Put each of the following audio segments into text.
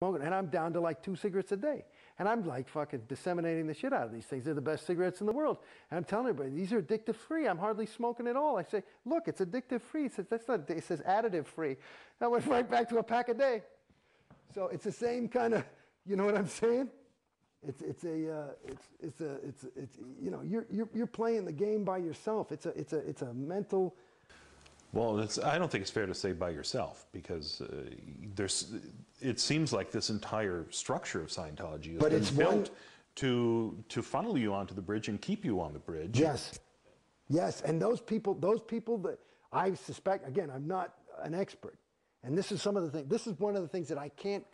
smoking, and I'm down to like 2 cigarettes a day. And I'm like fucking disseminating the shit out of these things. They're the best cigarettes in the world. And I'm telling everybody, these are addictive free. I'm hardly smoking at all. I say, look, it's addictive free. It says, that's not, it says additive free. I went right back to a pack a day. So it's the same kind of, you know what I'm saying? It's you know, you're playing the game by yourself. It's a mental. Well, I don't think it's fair to say by yourself, because it seems like this entire structure of Scientology has been built to funnel you onto the bridge and keep you on the bridge. Yes, yes, and those people that I suspect, again, I'm not an expert, and this is some of the things. This is one of the things that I can't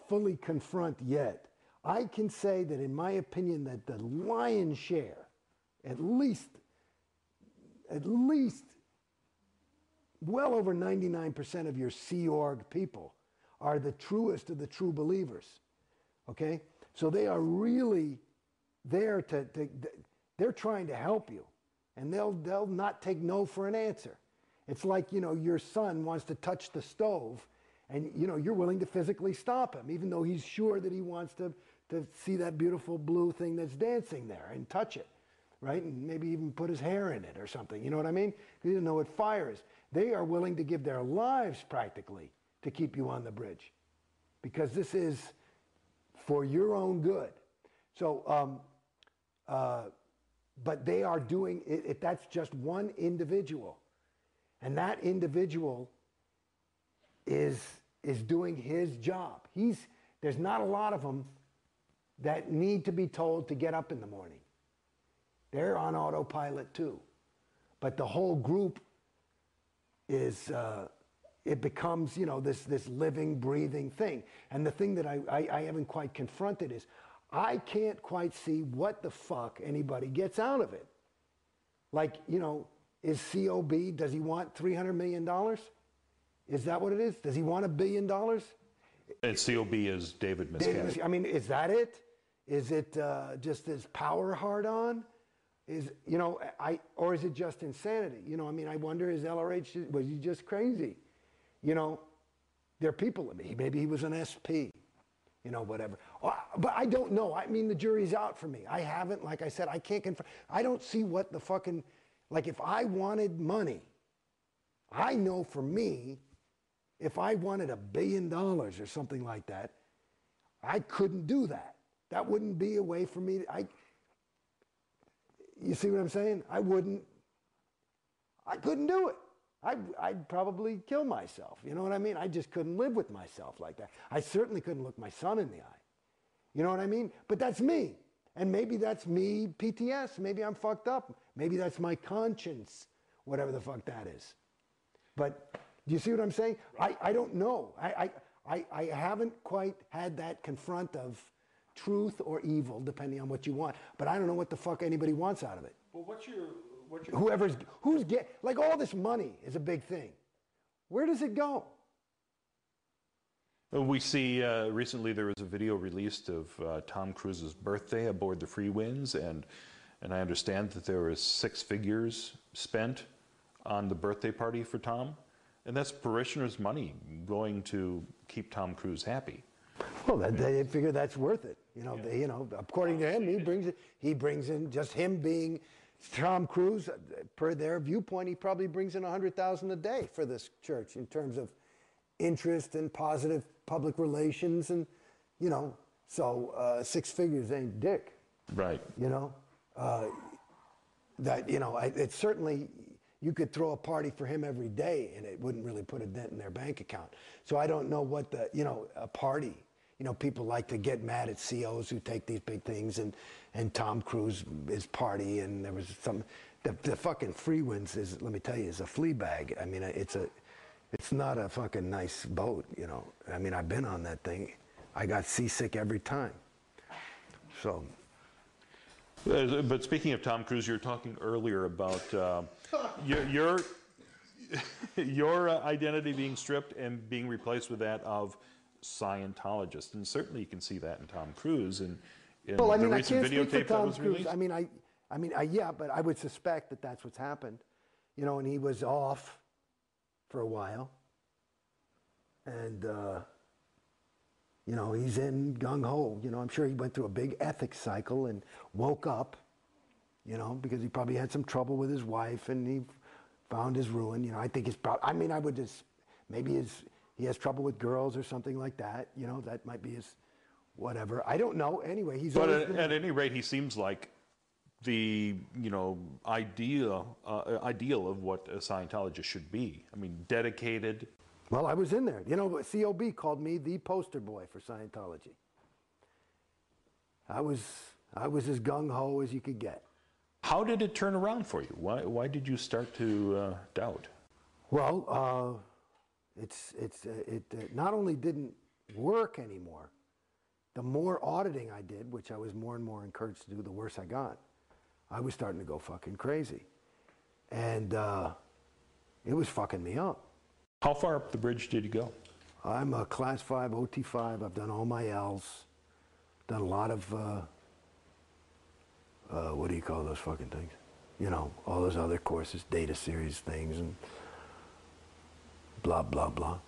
fully confront yet. I can say that, in my opinion, that the lion's share, at least well over 99% of your Sea Org people are the truest of the true believers, okay? So they are really there they're trying to help you, and they'll not take no for an answer. It's like, you know, your son wants to touch the stove, and, you know, you're willing to physically stop him, even though he's sure that he wants to see that beautiful blue thing that's dancing there and touch it, right? And maybe even put his hair in it or something, you know what I mean? He doesn't know what fire is. They are willing to give their lives practically to keep you on the bridge, because this is for your own good. So, but they are doing it. That's just one individual, and that individual is doing his job. There's not a lot of them that need to be told to get up in the morning. They're on autopilot too, but the whole group is, it becomes, you know, this living, breathing thing. And the thing that I haven't quite confronted is, I can't quite see what the fuck anybody gets out of it. Like, you know, is COB, does he want $300 million? Is that what it is? Does he want $1 billion? And COB is David Miscavige. I mean, is that it? Is it just this power hard-on? You know, or is it just insanity? You know, I mean, I wonder, is LRH, was he just crazy? You know, there are people, maybe he was an SP, you know, whatever. But I don't know. I mean, the jury's out for me. I haven't, like I said, I can't confirm. I don't see what the fucking, like, if I wanted money, I know for me, if I wanted $1 billion or something like that, I couldn't do that. That wouldn't be a way for me to, you see what I'm saying? I couldn't do it. I'd probably kill myself. You know what I mean? I just couldn't live with myself like that. I certainly couldn't look my son in the eye. You know what I mean? But that's me. And maybe that's me, PTS. Maybe I'm fucked up. Maybe that's my conscience, whatever the fuck that is. But do you see what I'm saying? I don't know. I haven't quite had that confront of truth or evil, depending on what you want. But I don't know what the fuck anybody wants out of it. Well, what's your like, all this money is a big thing. Where does it go? We see recently there was a video released of Tom Cruise's birthday aboard the Free Winds, and I understand that there was 6 figures spent on the birthday party for Tom, and that's parishioners' money going to keep Tom Cruise happy. Well, they figure that's worth it. You know, yeah. You know, according to him, he brings in just him being Tom Cruise. Per their viewpoint, he probably brings in $100,000 a day for this church in terms of interest and positive public relations, and you know, so 6 figures ain't dick. Right. You know, that, you know, it's certainly, you could throw a party for him every day and it wouldn't really put a dent in their bank account. So I don't know what the, you know, a party, you know, people like to get mad at COs who take these big things, and Tom Cruise is party, and there was some, the fucking Free Winds is, let me tell you, is a flea bag. I mean, it's not a fucking nice boat, you know. I mean, I've been on that thing. I got seasick every time. So. But speaking of Tom Cruise, you were talking earlier about your identity being stripped and being replaced with that of Scientologist, and certainly you can see that in Tom Cruise and in well, I mean, the recent videotape that was released. I mean, yeah, but I would suspect that that's what's happened, you know. And he was off for a while, and You know, he's in gung-ho. You know, I'm sure he went through a big ethics cycle and woke up, you know, because he probably had some trouble with his wife and he found his ruin. You know, I think he's probably, I mean, I would just, maybe he has trouble with girls or something like that. You know, that might be his whatever. I don't know. Anyway, he's But always been, at any rate, he seems like the, you know, ideal of what a Scientologist should be. I mean, dedicated. well, I was in there. You know, COB called me the poster boy for Scientology. I was as gung-ho as you could get. How did it turn around for you? Why did you start to doubt? Well, it not only didn't work anymore, the more auditing I did, which I was more and more encouraged to do, the worse I got. I was starting to go fucking crazy. And it was fucking me up. How far up the bridge did you go? I'm a class 5, OT5. I've done all my L's. Done a lot of, what do you call those fucking things? You know, all those other courses, data series things and blah, blah, blah.